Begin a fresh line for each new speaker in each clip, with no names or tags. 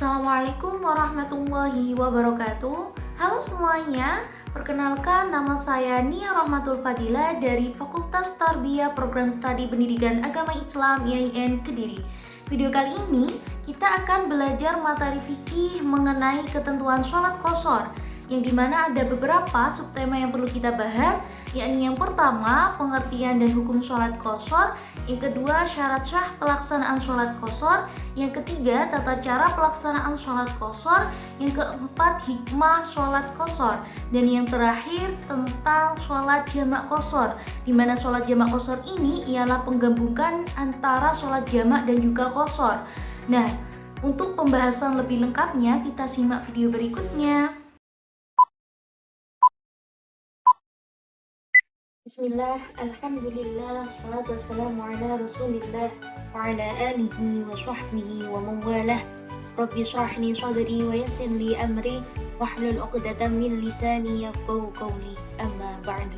Assalamualaikum warahmatullahi wabarakatuh. Halo semuanya, perkenalkan nama saya Nia Rahmatul Fadila dari Fakultas Tarbiyah Program Studi Pendidikan Agama Islam IAIN Kediri. Video kali ini kita akan belajar materi fikih mengenai ketentuan sholat qashar, yang dimana ada beberapa subtema yang perlu kita bahas, yakni yang pertama pengertian dan hukum sholat qashar, yang kedua syarat sah pelaksanaan sholat qashar, yang ketiga tata cara pelaksanaan sholat qashar, yang keempat hikmah sholat qashar, dan yang terakhir tentang sholat jamak qashar, di mana sholat jamak qashar ini ialah penggabungan antara sholat jamak dan juga qashar. Nah, untuk pembahasan lebih lengkapnya kita simak video berikutnya. Bismillah, alhamdulillah, salatu wassalamu ala rasulillah wa ala alihi wa sahbihi wa mawalah. Rabbi shrahli sadri wa yassir li amri wahlul 'uqdatam min lisani yafqahu qawli, amma ba'du.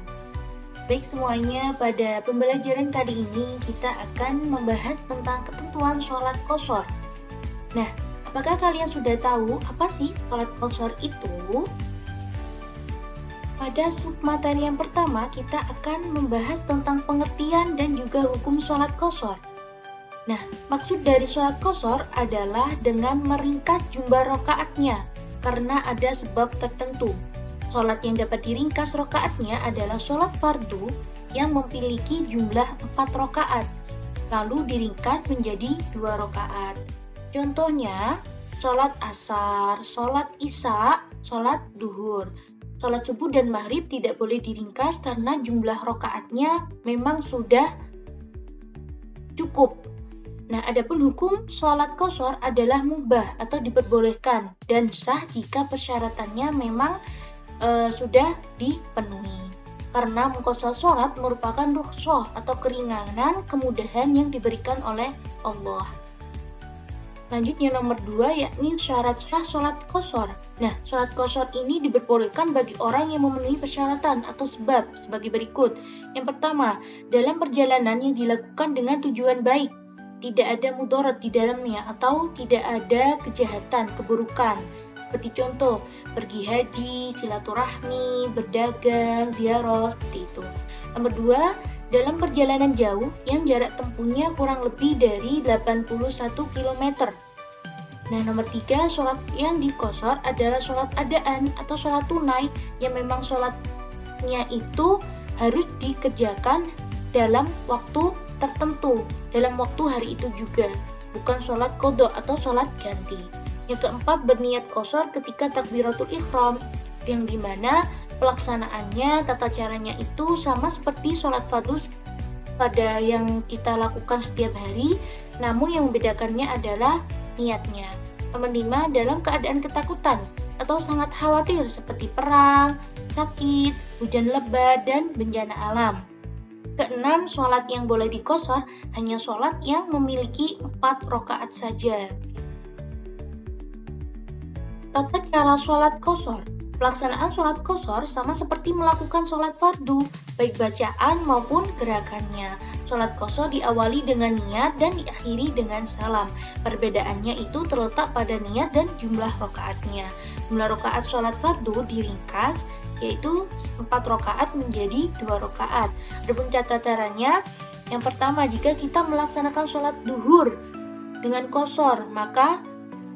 Baik semuanya, pada pembelajaran kali ini kita akan membahas tentang ketentuan sholat qashar. Nah, apakah kalian sudah tahu apa sih sholat qashar itu? Pada submateri yang pertama, kita akan membahas tentang pengertian dan juga hukum sholat qashar. Nah, maksud dari sholat qashar adalah dengan meringkas jumlah rakaatnya, karena ada sebab tertentu. Sholat yang dapat diringkas rakaatnya adalah sholat fardu yang memiliki jumlah 4 rakaat, lalu diringkas menjadi 2 rakaat. Contohnya, sholat asar, sholat isya, sholat duhur. Sholat subuh dan maghrib tidak boleh diringkas karena jumlah rakaatnya memang sudah cukup. Nah, adapun hukum sholat qashar adalah mubah atau diperbolehkan dan sah jika persyaratannya memang sudah dipenuhi. Karena mengqashar sholat merupakan rukhsah atau keringanan, kemudahan yang diberikan oleh Allah. Lanjutnya nomor 2, yakni syarat sah sholat qashar. Nah, sholat qashar ini diperbolehkan bagi orang yang memenuhi persyaratan atau sebab sebagai berikut. Yang pertama, dalam perjalanan yang dilakukan dengan tujuan baik, tidak ada mudarat di dalamnya atau tidak ada kejahatan, keburukan. Seperti contoh, pergi haji, silaturahmi, berdagang, ziarah, seperti itu. Nomor 2, dalam perjalanan jauh yang jarak tempuhnya kurang lebih dari 81 km. Nah, nomor 3, sholat yang diqashar adalah sholat adaan atau sholat tunai yang memang sholatnya itu harus dikerjakan dalam waktu tertentu, dalam waktu hari itu juga, bukan sholat qadha atau sholat ganti. Yang keempat, berniat qashar ketika takbiratul ihram, yang dimana pelaksanaannya, tata caranya itu sama seperti sholat fardu pada yang kita lakukan setiap hari, namun yang membedakannya adalah niatnya. Nomor 5, dalam keadaan ketakutan atau sangat khawatir seperti perang, sakit, hujan lebat, dan bencana alam. Keenam, sholat yang boleh diqashar hanya sholat yang memiliki 4 rakaat saja. Tata cara sholat qashar. Pelaksanaan sholat qashar sama seperti melakukan sholat fardu, baik bacaan maupun gerakannya. Sholat qashar diawali dengan niat dan diakhiri dengan salam. Perbedaannya itu terletak pada niat dan jumlah rakaatnya. Jumlah rakaat sholat fardu diringkas, yaitu 4 rakaat menjadi 2 rakaat. Adapun catatannya, yang pertama, jika kita melaksanakan sholat duhur dengan qashar, maka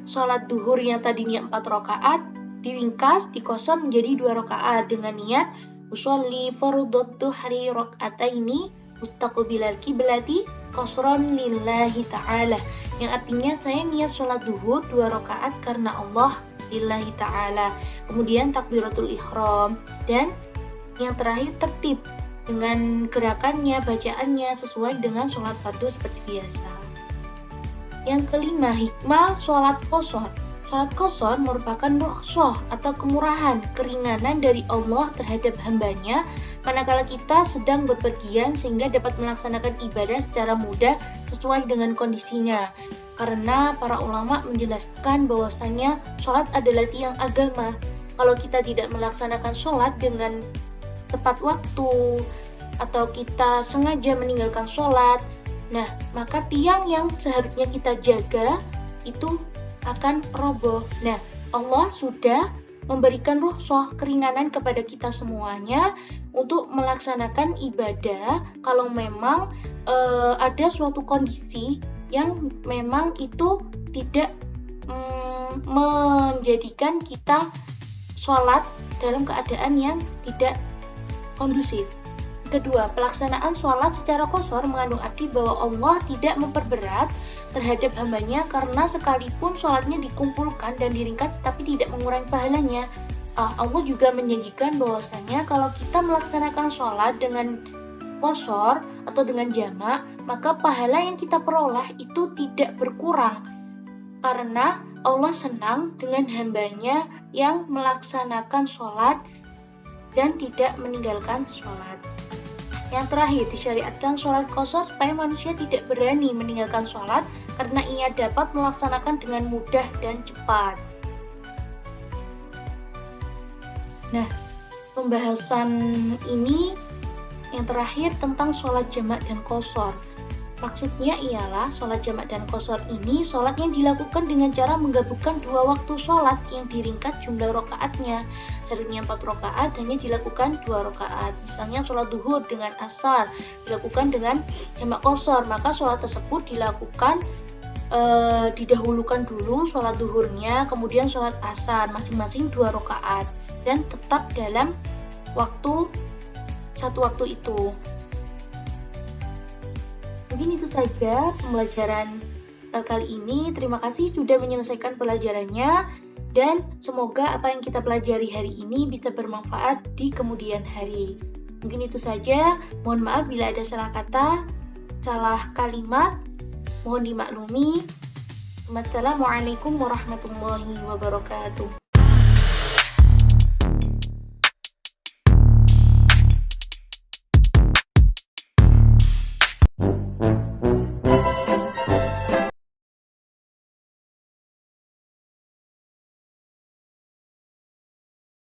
sholat duhur yang tadinya 4 rakaat diringkas, diqashar menjadi 2 rakaat dengan niat usolli fardhu dhuhri rak'ataini mustaqbilal qiblati qashran lillahi ta'ala, yang artinya saya niat sholat duhur 2 rakaat karena Allah lillahi ta'ala. Kemudian takbiratul ihram, dan yang terakhir tertib dengan gerakannya, bacaannya sesuai dengan sholat fardu seperti biasa. Yang kelima, hikmah sholat qashar. Sholat qashar merupakan rukhsah atau kemurahan, keringanan dari Allah terhadap hambanya manakala kita sedang bepergian sehingga dapat melaksanakan ibadah secara mudah sesuai dengan kondisinya. Karena para ulama menjelaskan bahwasanya sholat adalah tiang agama. Kalau kita tidak melaksanakan sholat dengan tepat waktu atau kita sengaja meninggalkan sholat, nah maka tiang yang seharusnya kita jaga itu akan roboh. Nah, Allah sudah memberikan rukhsah keringanan kepada kita semuanya untuk melaksanakan ibadah kalau memang ada suatu kondisi yang memang itu tidak menjadikan kita sholat dalam keadaan yang tidak kondusif. Kedua, pelaksanaan sholat secara qashar mengandung arti bahwa Allah tidak memperberat terhadap hambanya karena sekalipun sholatnya dikumpulkan dan diringkas tapi tidak mengurangi pahalanya. Allah juga menjanjikan bahwasanya kalau kita melaksanakan sholat dengan qashar atau dengan jamak, maka pahala yang kita peroleh itu tidak berkurang karena Allah senang dengan hambanya yang melaksanakan sholat dan tidak meninggalkan sholat. Yang terakhir, disyariatkan sholat qashar supaya manusia tidak berani meninggalkan sholat karena ia dapat melaksanakan dengan mudah dan cepat. Nah, pembahasan ini yang terakhir tentang sholat jamak dan qashar. Maksudnya ialah sholat jamak dan qashar ini sholat yang dilakukan dengan cara menggabungkan dua waktu sholat yang diringkas jumlah rakaatnya. Seharusnya 4 rakaat hanya dilakukan 2 rakaat. Misalnya sholat duhur dengan asar dilakukan dengan jamak qashar, maka sholat tersebut dilakukan didahulukan dulu sholat duhurnya, kemudian sholat asar masing-masing 2 rakaat dan tetap dalam satu waktu itu. Mungkin itu saja pembelajaran kali ini. Terima kasih sudah menyelesaikan pelajarannya dan semoga apa yang kita pelajari hari ini bisa bermanfaat di kemudian hari. Mungkin itu saja. Mohon maaf bila ada salah kata, salah kalimat. Mohon dimaklumi. Wassalamualaikum warahmatullahi wabarakatuh.